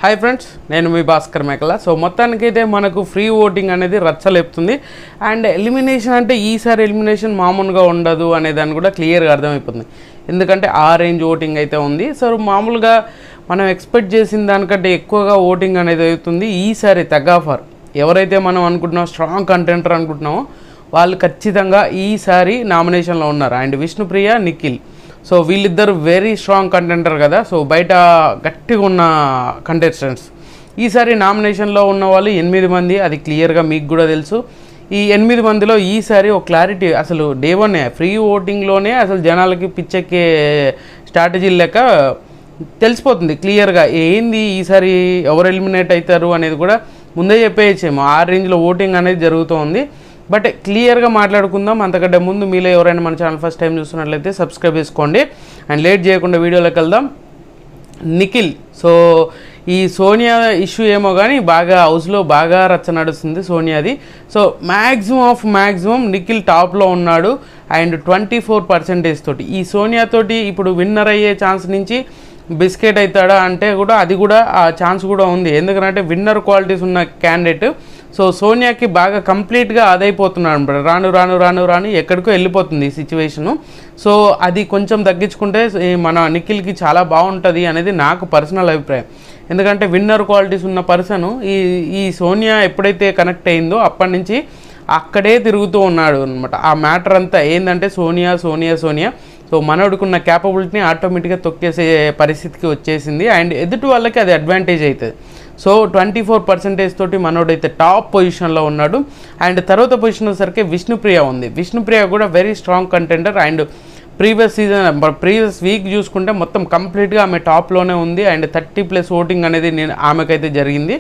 Hi friends, నేను మీ భాస్కర్ మేకల. So మొత్తానికైతే మనకు ఫ్రీ ఓటింగ్ అనేది రచ్చలేపుతుంది. అండ్ ఎలిమినేషన్ అంటే ఈసారి ఎలిమినేషన్ మామూలుగా ఉండదు అనే దాన్ని కూడా క్లియర్గా అర్థమైపోతుంది. ఎందుకంటే ఆ రేంజ్ ఓటింగ్ అయితే ఉంది. సో మామూలుగా మనం ఎక్స్పెక్ట్ చేసిన దానికంటే ఎక్కువగా ఓటింగ్ అనేది అవుతుంది ఈసారి. తగ్గాఫర్ ఎవరైతే మనం అనుకుంటున్నామో స్ట్రాంగ్ కంటెంటర్ అనుకుంటున్నామో వాళ్ళు ఖచ్చితంగా ఈసారి నామినేషన్లో ఉన్నారు. అండ్ విష్ణుప్రియ, నిఖిల్, సో వీళ్ళిద్దరు వెరీ స్ట్రాంగ్ కంటెంటర్ కదా. సో బయట గట్టిగా ఉన్న కంటెస్టెంట్స్. ఈసారి నామినేషన్లో ఉన్న వాళ్ళు 8 మంది, అది క్లియర్గా మీకు కూడా తెలుసు. ఈ 8 మందిలో ఈసారి ఒక క్లారిటీ, అసలు డే 1 ఫ్రీ ఓటింగ్లోనే అసలు జనాలకి పిచ్చెక్కే స్ట్రాటజీ లెక్క తెలిసిపోతుంది క్లియర్గా. ఏంది ఈసారి ఎవరు ఎలిమినేట్ అవుతారు అనేది కూడా ముందే చెప్పేయచ్చేమో. ఆ రేంజ్లో ఓటింగ్ అనేది జరుగుతూ ఉంది. బట్ క్లియర్గా మాట్లాడుకుందాం. అంతకంటే ముందు మీలో ఎవరైనా మన ఛానల్ ఫస్ట్ టైం చూస్తున్నట్లయితే సబ్స్క్రైబ్ చేసుకోండి. అండ్ లేట్ చేయకుండా వీడియోలోకి వెళ్దాం. నిఖిల్, సో ఈ సోనియా ఇష్యూ ఏమో కానీ బాగా హౌస్లో బాగా రచ్చ నడుస్తుంది సోనియాది. సో మ్యాక్సిమం నిఖిల్ టాప్లో ఉన్నాడు. అండ్ 24% తోటి ఈ సోనియాతోటి ఇప్పుడు విన్నర్ అయ్యే ఛాన్స్ నుంచి బిస్కెట్ అవుతాడా అంటే కూడా అది కూడా ఆ ఛాన్స్ కూడా ఉంది. ఎందుకంటే విన్నర్ క్వాలిటీస్ ఉన్న క్యాండిడేట్. సో సోనియాకి బాగా కంప్లీట్గా అదైపోతున్నాడు. రాను ఎక్కడికో వెళ్ళిపోతుంది ఈ సిచ్యువేషను. సో అది కొంచెం తగ్గించుకుంటే మన నిఖిల్కి చాలా బాగుంటుంది అనేది నాకు పర్సనల్ అభిప్రాయం. ఎందుకంటే విన్నర్ క్వాలిటీస్ ఉన్న పర్సన్ ఈ సోనియా ఎప్పుడైతే కనెక్ట్ అయిందో అప్పటి నుంచి అక్కడే తిరుగుతూ ఉన్నాడు అనమాట. ఆ మ్యాటర్ అంతా ఏంటంటే సోనియా. సో మనోడుకున్న క్యాపబిలిటీని ఆటోమేటిక్గా తొక్కేసే పరిస్థితికి వచ్చేసింది. అండ్ ఎదుటి వాళ్ళకి అది అడ్వాంటేజ్ అవుతుంది. సో 24% తోటి మనోడైతే టాప్ పొజిషన్లో ఉన్నాడు. అండ్ తర్వాత పొజిషన్ వచ్చేసరికి విష్ణుప్రియ ఉంది. విష్ణుప్రియ కూడా very strong contender. And previous week చూసుకుంటే మొత్తం కంప్లీట్గా ఆమె టాప్లోనే ఉంది. అండ్ 30+ ఓటింగ్ అనేది ఆమెకైతే జరిగింది.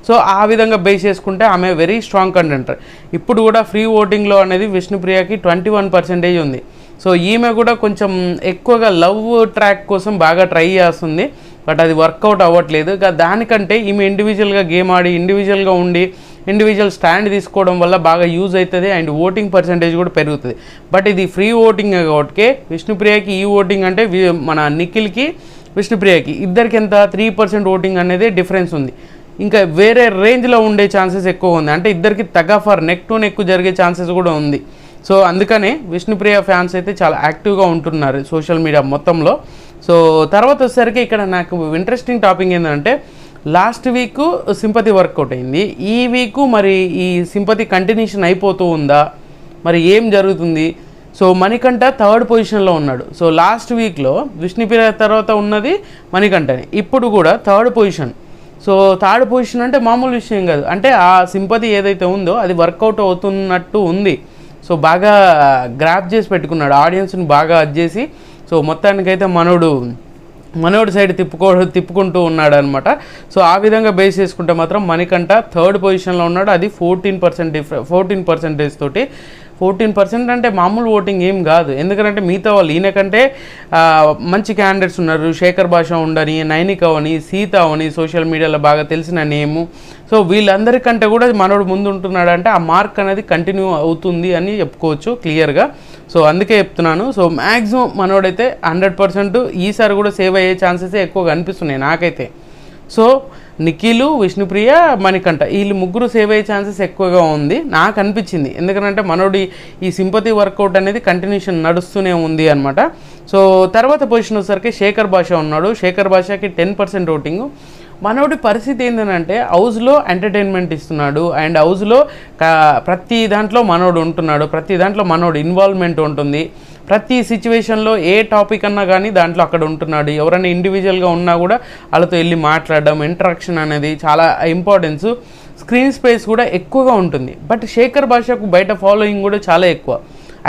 సో ఆ విధంగా బేస్ చేసుకుంటే ఆమె వెరీ స్ట్రాంగ్ కంటెంటర్. ఇప్పుడు కూడా ఫ్రీ ఓటింగ్లో అనేది విష్ణుప్రియకి 21% ఉంది. సో ఈమె కూడా కొంచెం ఎక్కువగా లవ్ ట్రాక్ కోసం బాగా ట్రై చేస్తుంది. బట్ అది వర్కౌట్ అవ్వట్లేదు. దానికంటే ఈమె ఇండివిజువల్గా గేమ్ ఆడి ఇండివిజువల్గా ఉండి ఇండివిజువల్ స్టాండ్ తీసుకోవడం వల్ల బాగా యూజ్ అవుతుంది. అండ్ ఓటింగ్ పర్సంటేజ్ కూడా పెరుగుతుంది. బట్ ఇది ఫ్రీ ఓటింగ్ కాబట్టి విష్ణుప్రియకి ఈ ఓటింగ్ అంటే మన నిఖిల్కి విష్ణుప్రియకి ఇద్దరికి ఎంత 3% ఓటింగ్ అనేది డిఫరెన్స్ ఉంది. ఇంకా వేరే రేంజ్లో ఉండే ఛాన్సెస్ ఎక్కువ ఉంది. అంటే ఇద్దరికి తగాఫర్ నెక్ టు నెక్ జరిగే ఛాన్సెస్ కూడా ఉంది. సో అందుకనే విష్ణుప్రియ ఫ్యాన్స్ అయితే చాలా యాక్టివ్గా ఉంటున్నారు సోషల్ మీడియా మొత్తంలో. సో తర్వాత వచ్చేసరికి ఇక్కడ నాకు ఇంట్రెస్టింగ్ టాపిక్ ఏంటంటే లాస్ట్ వీక్ సింపతి వర్కౌట్ అయింది. ఈ వీక్ మరి ఈ సింపతి కంటిన్యూషన్ అయిపోతూ ఉందా, మరి ఏం జరుగుతుంది? సో మణికంఠ 3rd పొజిషన్లో ఉన్నాడు. సో లాస్ట్ వీక్లో విష్ణుప్రియ తర్వాత ఉన్నది మణికంఠని, ఇప్పుడు కూడా 3rd position. So 3rd position అంటే మామూలు విషయం కాదు. అంటే ఆ సింపతి ఏదైతే ఉందో అది వర్కౌట్ అవుతున్నట్టు ఉంది. సో బాగా గ్రాప్ చేసి పెట్టుకున్నాడు ఆడియన్స్ని బాగా చేసి. సో మొత్తానికైతే మనోడు సైడ్ తిప్పుకుంటూ ఉన్నాడు అనమాట. సో ఆ విధంగా బేస్ చేసుకుంటే మాత్రం మణికంఠ 3rd పొజిషన్లో ఉన్నాడు. అది 14% తోటి. 14% అంటే మామూలు ఓటింగ్ ఏం కాదు. ఎందుకంటే మిగతా వాళ్ళు ఈయనకంటే మంచి క్యాండిడేట్స్ ఉన్నారు. శేఖర్ భాష ఉండని, నైనిక అవని, సీత అవని, సోషల్ మీడియాలో బాగా తెలిసిన నేము. సో వీళ్ళందరికంటే కూడా మనోడు ముందు ఉంటున్నాడు. అంటే ఆ మార్క్ అనేది కంటిన్యూ అవుతుంది అని చెప్పుకోవచ్చు క్లియర్గా. సో అందుకే చెప్తున్నాను. సో మ్యాక్సిమం మనోడైతే 100% ఈసారి కూడా సేవ్ అయ్యే ఛాన్సెస్ ఎక్కువగా అనిపిస్తున్నాయి నాకైతే. సో నిఖిల్, విష్ణుప్రియ, మణికంఠ వీళ్ళు ముగ్గురు సేవ్ అయ్యే ఛాన్సెస్ ఎక్కువగా ఉంది నాకు అనిపించింది. ఎందుకంటే మనోడి ఈ సింపతి వర్కౌట్ అనేది కంటిన్యూషన్ నడుస్తూనే ఉంది అనమాట. సో తర్వాత పొజిషన్ వచ్చేసరికి శేఖర్ భాష ఉన్నాడు. శేఖర్ భాషకి 10% ఓటింగ్. మనోడి పరిస్థితి ఏంటంటే హౌస్లో ఎంటర్టైన్మెంట్ ఇస్తున్నాడు. అండ్ హౌస్లో ప్రతి దాంట్లో మనోడు ఉంటున్నాడు. ప్రతి దాంట్లో మనోడు ఇన్వాల్వ్మెంట్ ఉంటుంది. ప్రతి సిచ్యువేషన్లో ఏ టాపిక్ అన్నా కానీ దాంట్లో అక్కడ ఉంటున్నాడు. ఎవరైనా ఇండివిజువల్గా ఉన్నా కూడా వాళ్ళతో వెళ్ళి మాట్లాడడం, ఇంటరాక్షన్ అనేది చాలా ఇంపార్టెన్స్. స్క్రీన్ స్పేస్ కూడా ఎక్కువగా ఉంటుంది. బట్ శేఖర్ భాషకు బయట ఫాలోయింగ్ కూడా చాలా ఎక్కువ.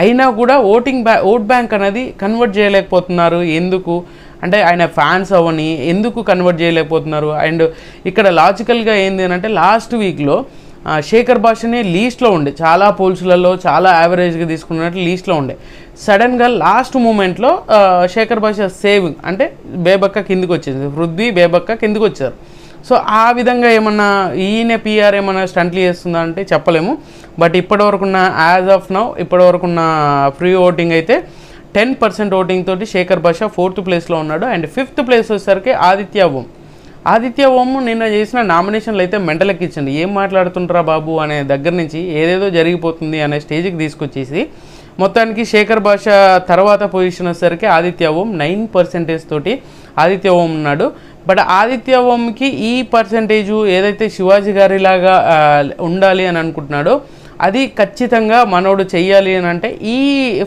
అయినా కూడా ఓట్ బ్యాంక్ అనేది కన్వర్ట్ చేయలేకపోతున్నారు. ఎందుకు అంటే ఆయన ఫ్యాన్స్ అవని ఎందుకు కన్వర్ట్ చేయలేకపోతున్నారు? అండ్ ఇక్కడ లాజికల్గా ఏంది అంటే లాస్ట్ వీక్లో శేఖర్ భాషనే లీస్ట్లో ఉండే, చాలా పోల్స్లలో చాలా యావరేజ్గా తీసుకున్నట్టు లీస్ట్లో ఉండే. సడన్గా లాస్ట్ మూమెంట్లో శేఖర్ భాష సేవింగ్ అంటే బేబక్క కిందికి వచ్చేసింది. పృథ్వీ, బేబక్క కిందికి వచ్చారు. సో ఆ విధంగా ఏమన్నా ఈయన పిఆర్ ఏమన్నా స్టంట్లు చేస్తుందా అంటే చెప్పలేము. బట్ ఇప్పటివరకున్న యాజ్ ఆఫ్ నౌ ఇప్పటివరకున్న ఫ్రీ ఓటింగ్ అయితే 10% ఓటింగ్ తోటి శేఖర్ భాష 4th ప్లేస్లో ఉన్నాడు. అండ్ 5th ప్లేస్ వచ్చేసరికి ఆదిత్య ఓం. ఆదిత్య ఓం నిన్న చేసిన నామినేషన్లు అయితే మెంటలెక్కించండి. ఏం మాట్లాడుతుంటారా బాబు అనే దగ్గర నుంచి ఏదేదో జరిగిపోతుంది అనే స్టేజ్కి తీసుకొచ్చేసి మొత్తానికి శేఖర్ భాష తర్వాత పొజిషన్ వచ్చేసరికి ఆదిత్య ఓం 9% తోటి ఆదిత్య ఓం ఉన్నాడు. బట్ ఆదిత్య ఓంకి ఈ పర్సెంటేజు ఏదైతే శివాజీ గారిలాగా ఉండాలి అని అనుకుంటున్నాడో అది ఖచ్చితంగా మనోడు చెయ్యాలి అని అంటే ఈ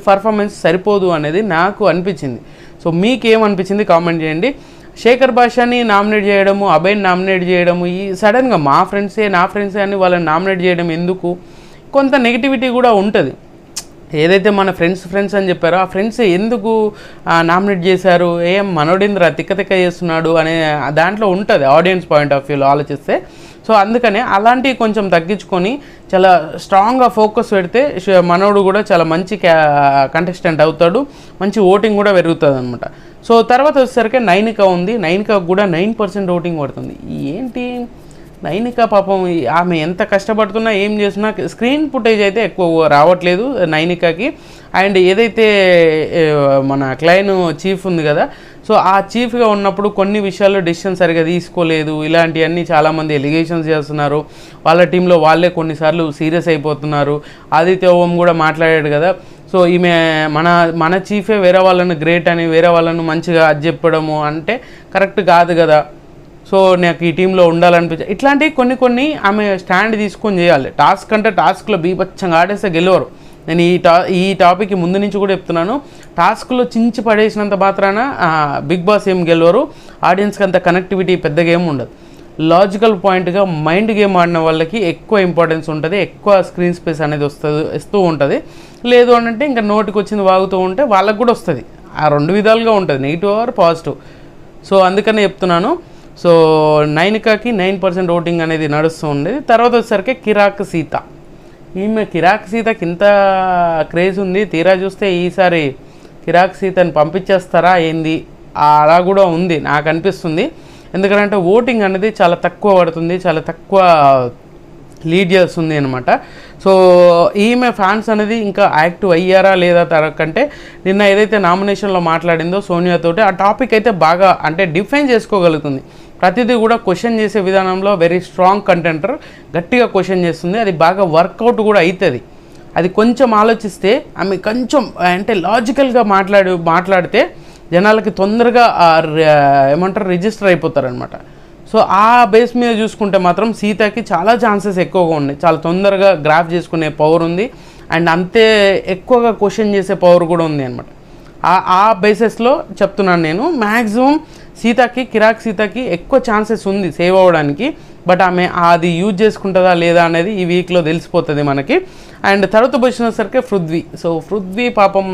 పర్ఫార్మెన్స్ సరిపోదు అనేది నాకు అనిపించింది. సో మీకేమనిపించింది కామెంట్ చేయండి. శేఖర్ భాషని నామినేట్ చేయడము, అభయ్ని నామినేట్ చేయడము, ఈ సడన్గా మా ఫ్రెండ్సే నా ఫ్రెండ్సే అని వాళ్ళని నామినేట్ చేయడం ఎందుకు? కొంత నెగిటివిటీ కూడా ఉంటుంది. ఏదైతే మన ఫ్రెండ్స్ అని చెప్పారో ఆ ఫ్రెండ్స్ ఎందుకు నామినేట్ చేశారు, ఏం మనోడేంద్ర తిక్క చేస్తున్నాడు అనే దాంట్లో ఉంటుంది ఆడియన్స్ పాయింట్ ఆఫ్ వ్యూలో ఆలోచిస్తే. సో అందుకనే అలాంటివి కొంచెం తగ్గించుకొని చాలా స్ట్రాంగ్గా ఫోకస్ పెడితే మనోడు కూడా చాలా మంచి కంటెస్టెంట్ అవుతాడు, మంచి ఓటింగ్ కూడా పెరుగుతుంది అనమాట. సో తర్వాత వచ్చేసరికి నైనిక ఉంది. నైనిక కూడా 9% ఓటింగ్ పడుతుంది. ఏంటి నైనిక పాపం ఆమె ఎంత కష్టపడుతున్నా ఏం చేసినా స్క్రీన్ ఫుటేజ్ అయితే ఎక్కువ రావట్లేదు నైనికకి. అండ్ ఏదైతే మన క్లైన్ చీఫ్ ఉంది కదా, సో ఆ చీఫ్గా ఉన్నప్పుడు కొన్ని విషయాల్లో డెసిషన్ సరిగా తీసుకోలేదు. ఇలాంటివన్నీ చాలామంది ఎలిగేషన్స్ చేస్తున్నారు. వాళ్ళ టీంలో వాళ్ళే కొన్నిసార్లు సీరియస్ అయిపోతున్నారు. ఆదిత్య ఓం కూడా మాట్లాడాడు కదా, సో ఈమె మన చీఫే వేరే వాళ్ళను గ్రేట్ అని వేరే వాళ్ళను మంచిగా అది చెప్పడము అంటే కరెక్ట్ కాదు కదా. సో నాకు ఈ టీంలో ఉండాలనిపించింది. ఇట్లాంటివి కొన్ని ఆమె స్టాండ్ తీసుకొని చేయాలి. టాస్క్ అంటే టాస్క్లో బీభత్సంగా ఆడేస్తే గెలవరు. నేను ఈ టాపిక్ ముందు నుంచి కూడా చెప్తున్నాను. టాస్క్లో చించి పడేసినంత మాత్రాన బిగ్ బాస్ ఏం గెలవరు. ఆడియన్స్కి అంత కనెక్టివిటీ పెద్దగా ఏమి ఉండదు. లాజికల్ పాయింట్గా మైండ్ గేమ్ ఆడిన వాళ్ళకి ఎక్కువ ఇంపార్టెన్స్ ఉంటుంది, ఎక్కువ స్క్రీన్ స్పేస్ అనేది ఇస్తూ ఉంటుంది. లేదు అంటే ఇంకా నోటికి వచ్చింది వాగుతూ ఉంటే వాళ్ళకు కూడా వస్తుంది. ఆ రెండు విధాలుగా ఉంటుంది, నెగిటివ్ ఆర్ పాజిటివ్. సో అందుకనే చెప్తున్నాను. సో నైనికాకి 9% ఓటింగ్ అనేది నడుస్తూ ఉండేది. తర్వాత వచ్చేసరికి కిరాక్ సీత. ఈమె కిరాక్ సీతకి ఇంత క్రేజ్ ఉంది, తీరా చూస్తే ఈసారి కిరాక్ సీతని పంపించేస్తారా ఏంది అలా కూడా ఉంది నాకు అనిపిస్తుంది. ఎందుకంటే ఓటింగ్ అనేది చాలా తక్కువ పడుతుంది, చాలా తక్కువ లీడ్ చేస్తుంది అనమాట. సో ఈమె ఫ్యాన్స్ అనేది ఇంకా యాక్టివ్ అయ్యారా లేదా తరకంటే నిన్న ఏదైతే నామినేషన్లో మాట్లాడిందో సోనియాతోటి ఆ టాపిక్ అయితే బాగా అంటే డిఫైన్ చేసుకోగలుగుతుంది. ప్రతిదీ కూడా క్వశ్చన్ చేసే విధానంలో వెరీ స్ట్రాంగ్ కంటెంటర్, గట్టిగా క్వశ్చన్ చేస్తుంది. అది బాగా వర్కౌట్ కూడా అవుతుంది. అది కొంచెం ఆలోచిస్తే ఆమె కొంచెం అంటే లాజికల్గా మాట్లాడితే జనాలకి తొందరగా ఏమంటారు రిజిస్టర్ అయిపోతారనమాట. సో ఆ బేస్ మీద చూసుకుంటే మాత్రం సీతకి చాలా ఛాన్సెస్ ఎక్కువగా ఉన్నాయి. చాలా తొందరగా గ్రాఫ్ చేసుకునే పవర్ ఉంది. అండ్ అంతే ఎక్కువగా క్వశ్చన్ చేసే పవర్ కూడా ఉంది అనమాట. ఆ బేసెస్లో చెప్తున్నాను నేను. మ్యాక్సిమం కిరాక్ సీతకి ఎక్కువ ఛాన్సెస్ ఉంది సేవ్ అవ్వడానికి. బట్ ఆమె అది యూజ్ చేసుకుంటుందా లేదా అనేది ఈ వీక్లో తెలిసిపోతుంది మనకి. అండ్ తర్వాత వచ్చినసరికి పృథ్వీ. సో పృథ్వీ పాపం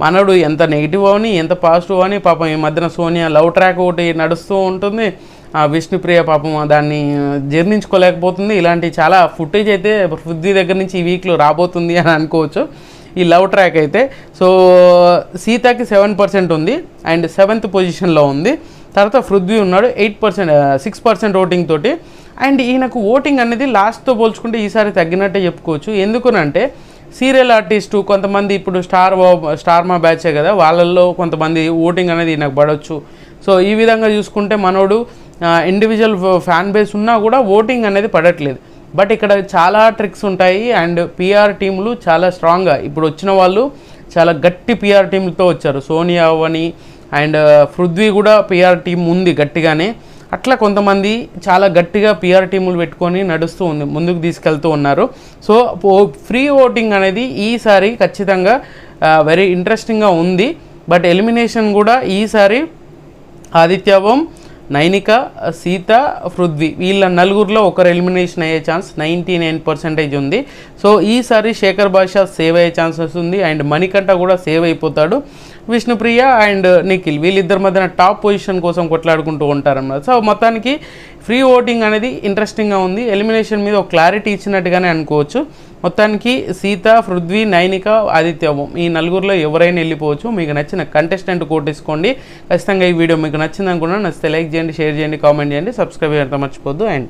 మనడు ఎంత నెగిటివ్ అని ఎంత పాజిటివ్ అని పాపం ఈ మధ్యన సోనియా లవ్ ట్రాక్ ఒకటి నడుస్తూ ఉంటుంది. విష్ణుప్రియ పాపం దాన్ని జీర్ణించుకోలేకపోతుంది. ఇలాంటి చాలా ఫుటేజ్ అయితే పృథ్వీ దగ్గర నుంచి ఈ వీక్లో రాబోతుంది అని అనుకోవచ్చు ఈ లవ్ ట్రాక్ అయితే. సో సీతకి 7% ఉంది అండ్ 7th పొజిషన్లో ఉంది. తర్వాత పృథ్వీ ఉన్నాడు 6% ఓటింగ్ తోటి. అండ్ ఈయనకు ఓటింగ్ అనేది లాస్ట్తో పోల్చుకుంటే ఈసారి తగ్గినట్టే చెప్పుకోవచ్చు. ఎందుకనంటే సీరియల్ ఆర్టిస్టు కొంతమంది ఇప్పుడు స్టార్ మా బ్యాచే కదా, వాళ్ళల్లో కొంతమంది ఓటింగ్ అనేది ఈయనకు పడవచ్చు. సో ఈ విధంగా చూసుకుంటే మనోడు ఇండివిజువల్ ఫ్యాన్ బేస్ ఉన్నా కూడా ఓటింగ్ అనేది పడట్లేదు. బట్ ఇక్కడ చాలా ట్రిక్స్ ఉంటాయి. అండ్ పిఆర్ టీములు చాలా స్ట్రాంగ్గా ఇప్పుడు వచ్చిన వాళ్ళు చాలా గట్టి పిఆర్ టీంలతో వచ్చారు. సోనియా అవని అండ్ పృథ్వీ కూడా పిఆర్ టీం ఉంది గట్టిగానే. అట్లా కొంతమంది చాలా గట్టిగా పిఆర్ టీములు పెట్టుకొని నడుస్తూ ఉంది, ముందుకు తీసుకెళ్తూ ఉన్నారు. సో ఫ్రీ ఓటింగ్ అనేది ఈసారి ఖచ్చితంగా వెరీ ఇంట్రెస్టింగ్గా ఉంది. బట్ ఎలిమినేషన్ కూడా ఈసారి ఆదిత్య ఓం, నైనిక, సీత, పృథ్వీ వీళ్ళ నలుగురిలో ఒకరు ఎలిమినేషన్ అయ్యే ఛాన్స్ 99% ఉంది. సో ఈసారి శేఖర్ భాష సేవ్ అయ్యే ఛాన్సెస్ ఉంది. అండ్ మణికంఠ కూడా సేవ్ అయిపోతాడు. విష్ణుప్రియ అండ్ నిఖిల్ వీళ్ళిద్దరి మధ్యన టాప్ పొజిషన్ కోసం కొట్లాడుకుంటూ ఉంటారన్నమాట. సో మొత్తానికి ఫ్రీ ఓటింగ్ అనేది ఇంట్రెస్టింగ్గా ఉంది. ఎలిమినేషన్ మీద ఒక క్లారిటీ ఇచ్చినట్టుగానే అనుకోవచ్చు. మొత్తానికి సీత, పృథ్వీ, నైనిక, ఆదిత్య ఓం ఈ నలుగురిలో ఎవరైనా వెళ్ళిపోవచ్చు. మీకు నచ్చిన కంటెస్టెంట్ కోటేసుకోండి. ఖచ్చితంగా ఈ వీడియో మీకు నచ్చింది అనుకున్నాను. నచ్చితే లైక్ చేయండి, షేర్ చేయండి, కామెంట్ చేయండి, సబ్స్క్రైబ్ చేయడం మర్చిపోద్దు. అండ్